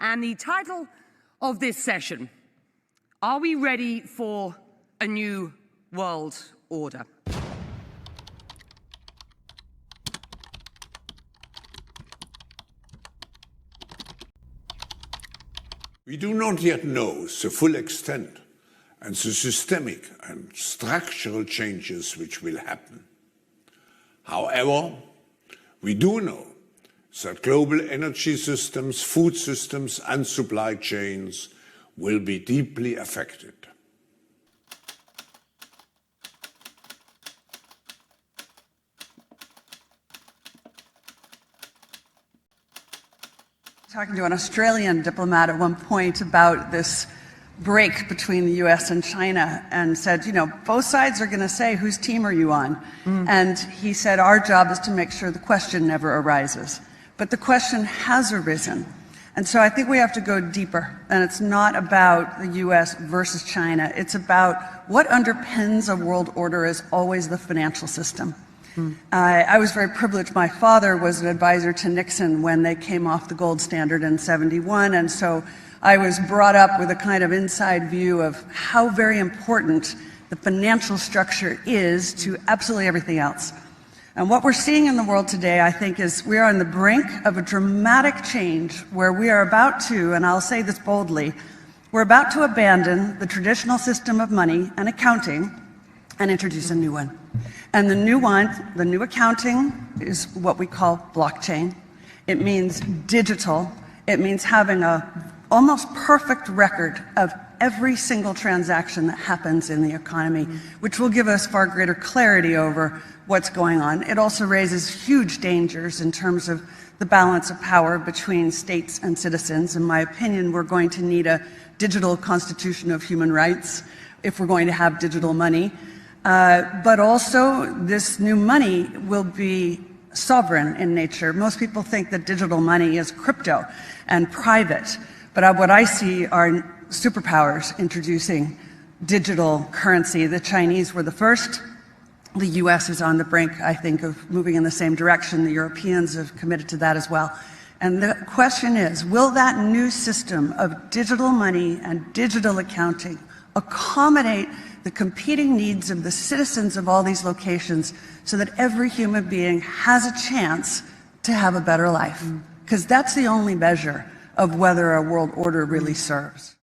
And the title of this session, are we ready for a new world order? We do not yet know the full extent and the systemic and structural changes which will happen. However, we do know that global energy systems, food systems and supply chains will be deeply affected. Talking to an Australian diplomat at one point about this break between the US and China and said, you know, both sides are going to say, whose team are you on? And he said, our job is to make sure the question never arises. But the question has arisen. And so I think we have to go deeper. And it's not about the US versus China. It's about what underpins a world order is always the financial system. I was very privileged. My father was an advisor to Nixon when they came off the gold standard in '71, and so I was brought up with a kind of inside view of how very important the financial structure is to absolutely everything else. And what we're seeing in the world today, I think, is we are on the brink of a dramatic change where we are about to, and I'll say this boldly, we're about to abandon the traditional system of money and accounting and introduce a new one. And the new one, the new accounting, is what we call blockchain. It means digital. It means having a almost perfect record of every single transaction that happens in the economy, which will give us far greater clarity over what's going on. It also raises huge dangers in terms of the balance of power between states and citizens. In my opinion, we're going to need a digital constitution of human rights if we're going to have digital money. But also, this new money will be sovereign in nature. Most people think that digital money is crypto and private, but what I see are superpowers introducing digital currency. The Chinese were the first. The US is on the brink, I think, of moving in the same direction. The Europeans have committed to that as well. And the question is, will that new system of digital money and digital accounting accommodate the competing needs of the citizens of all these locations so that every human being has a chance to have a better life? Because that's the only measure of whether a world order really serves.